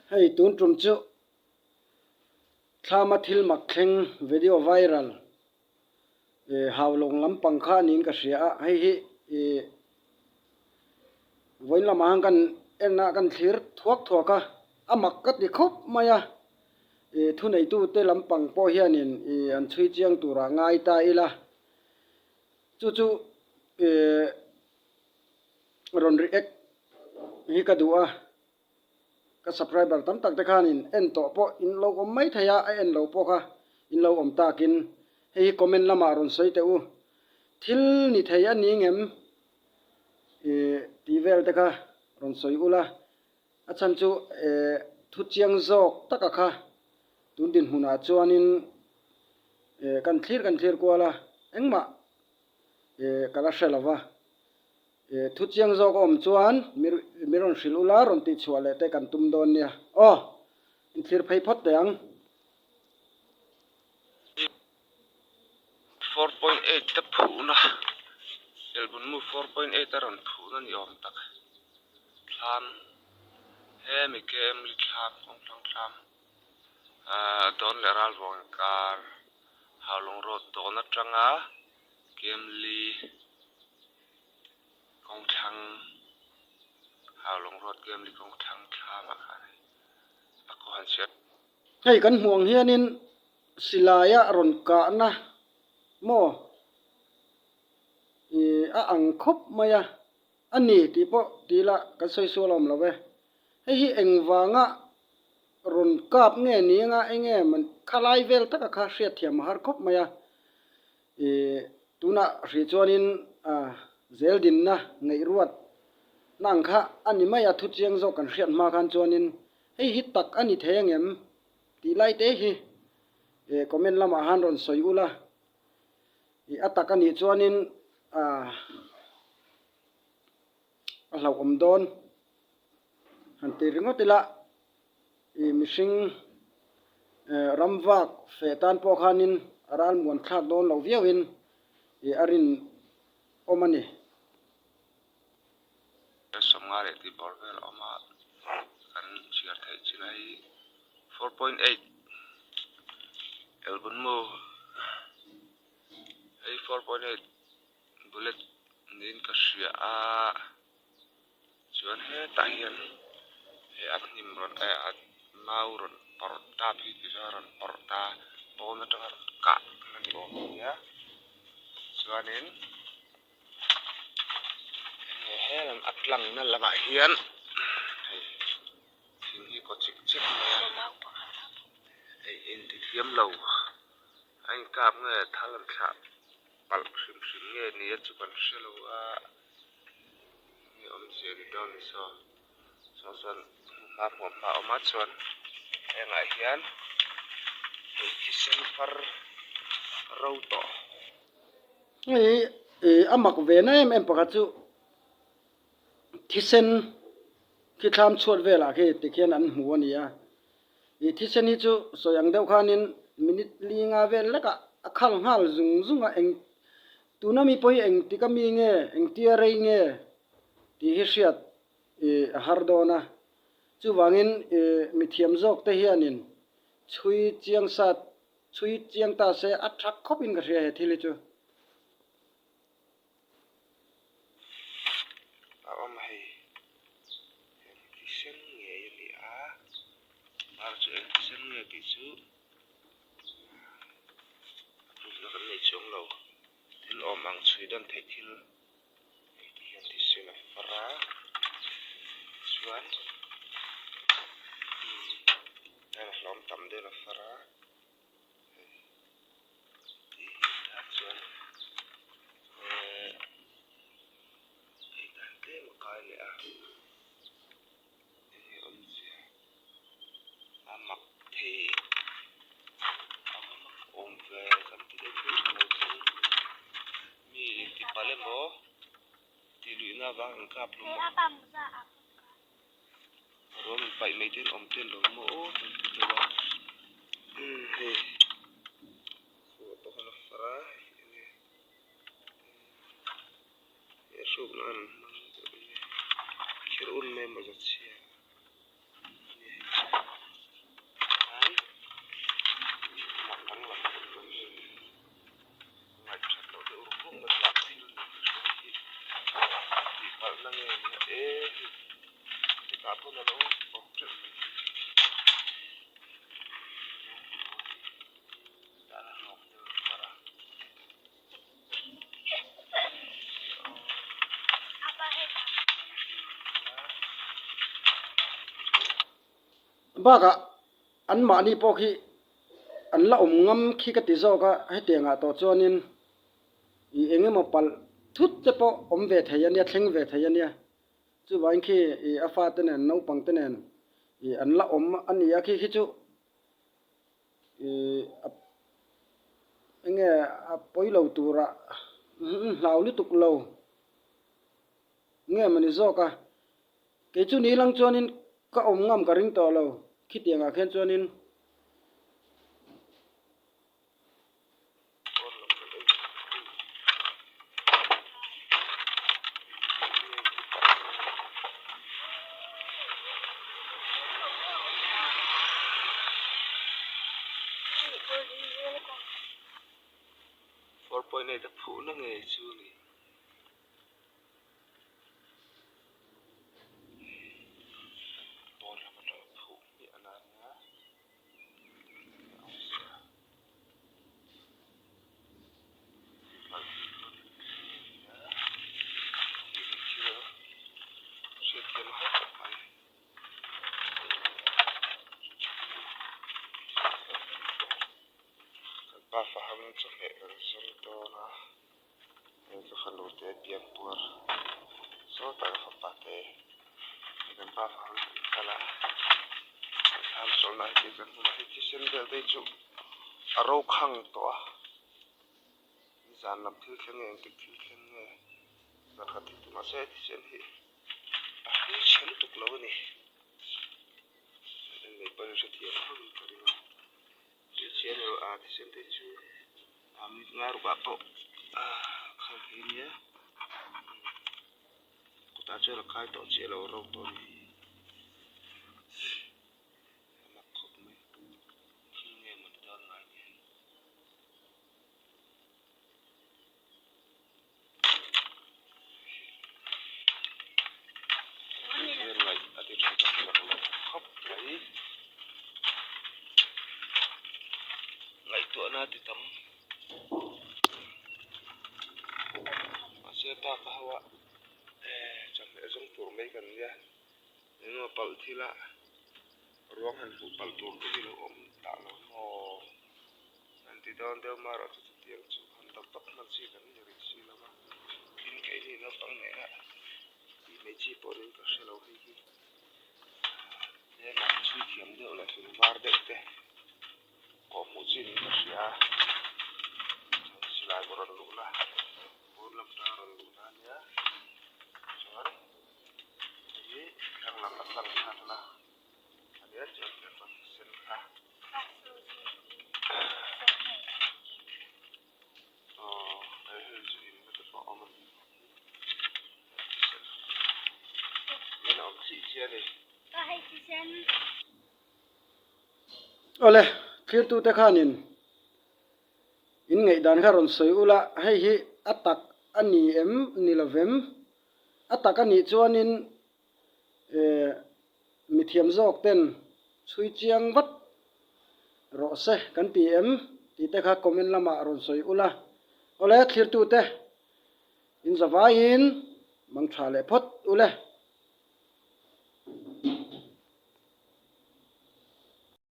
Hey, tun trum chu thama thil mak thleng video viral hawlong lam pangkha nin ka hria hei hi voin lama hang kan enna kan thlir thuak thuaka amak ka ti khop maya thu nei tu te lampang po hianin an chui chiang tura ngai ta ila chu chu ron react hi ka duwa ka subscriber tam tak te khanin en to po in lo om mai thaya a en lo po kha in lo om takin hei comment lama ron soi te u thil ni thaya ni ngem tivel te kha ron soi ula achan chu thu chiang jok taka kha tun din huna chuanin kan thlir kwala engma kala shelawa thu chiang jok om chuan miron hril ula ron ti chhuale te kan tum don nia in thlir phei phot te ang 4.8 ta phuna elbun mu 4.8 ta ron phuna ni om tak thlam he mi kem li thlam kong thlam don le ral wong kar hawlong road don atanga kem li kong thang hawlong road kem li kong thang thama khan ako han set hei kan huang hianin silaya ron ka na mo a ang khop maya ani ti po tila kan soi sualom lawe hei hi engwanga ron kap nge ni nga enge man khalai vel taka kha hriat thiam har khop maya tuna hri chuanin zel din na ngei ruat nang kha ani maya thu chiang zo kan hriat ma khan chuanin hei hi tak ani thengem ti lai te hi comment lama han ron soi ula ataka ni chuanin a hlau om don han ti ringotila mihring ramwak fe tan po khanin aral muan thak don lo viawin arin omani somngare ti borvel oma kan share thai chinai 4.8 elbun mu ai 4.8 bullet nin ka hria a chuan he ta hian he atnim ron at mau ron parta phi ti ron parta pon atanga ka nan bo ya chuanin he lam atlang na lama hian thing hi ko chik chik ma ei in ti thiam lo anh cam nghe thalam tha pal sim sim nghe ni chu kan shelo a ni om se ri don so son ma ma chuan enga hian ki sen par ro to amak ve na em pakhat chu thisen ki tham chuat vela ke tikhian an hmu ania thisen hi chu soyang deuh khanin minute linga vel leka akhal ngal zung zunga eng tunami poi eng tikami nge eng tia rei nge ti hi hriat har dona chu wangin mithiam jok te hianin chui chiang ta se athak khopin ka hria he thili chu om hai ki sen nge li a ar chu ki sen nge ki chu na kan nei chung lo thil om ang chui dan thei thil hian ti sena fara chuan ana hlom tam de la fara ti ta chuan ei dan te ma kai le a ni om sia amak the om ve kan ti de mi ti pale mo ti lu na ba ang kap lu mo rom pai mai tin om tin lo mo ti to wa he so to kana fara ya shub nan khir un me ma jat sia baka an ma ni po khi an la ngam khi ka ti zo ka he tenga to chuanin I enge mo pal thut te po om ve thayania thleng ve thayania chu wain khi I afa tenen no pang tenen I an la om ania khi khi chu I enge a poilo tura lau lu tuk lo nge mani zo ka ke chu ni lang chuanin ka om ngam ka ring to lo khi tianga khen chuanin for point này tập phụ nó nghề chưa nhỉ bon là một tập phụ bị anh ăn nhá chưa tiền hết tập máy ba phải ham cho mẹ rồi xong đó là cái phần đầu tiên tiền bùa số tài phẩm bạc thế nên ba phải ham là ham số này thì cần phải chỉ xem được đây chú ở đâu khăng to dàn làm thứ khen nghe cái thứ khen nghe và khát thì mà sẽ thì xem hi cái xem tục lâu này nên mình bây giờ thì không có gì cái xem rồi thì xem thấy chú ngã rồi bạn bộ không thấy nhé cô ta chơi là khai tổ chế là rau tổ mà khóc mấy khi nghe mình đơn lại nhé nên lại ở đây chúng ta khóc lấy lại tụi nó thì tấm mà sẽ ta có hawa chẳng lẽ giống tụi mấy cần nhá nhưng mà bận thì lạ ruang hành phụ bận tụi cái gì nó ôm tạo nó mò anh thì đón đeo mà rồi tụi tiếng chú hành tập tập nó chỉ cần nhiều gì lắm mà in cái gì nó tăng nhẹ thì mấy chi bỏ đến cả sẽ lâu khi thế mà suy kiếm được là thì var được thế có một gì nó sẽ lại một lần nữa là bốn năm ra rồi nữa nhé rồi thế đang làm mặt bằng thật là anh ấy chỉ cần phần xin ha đây là gì nó được bỏ mình cái nào chỉ chia đi ole thir tu te khanin in ngei dan kha ron soi ula hei hi atak ani em nilovem atak ani chuanin mithiam jok ten chui chiang vat ro se kan pi em ti te kha comment lama ron soi ula ole thir tu te in zawain mang tha le phot ule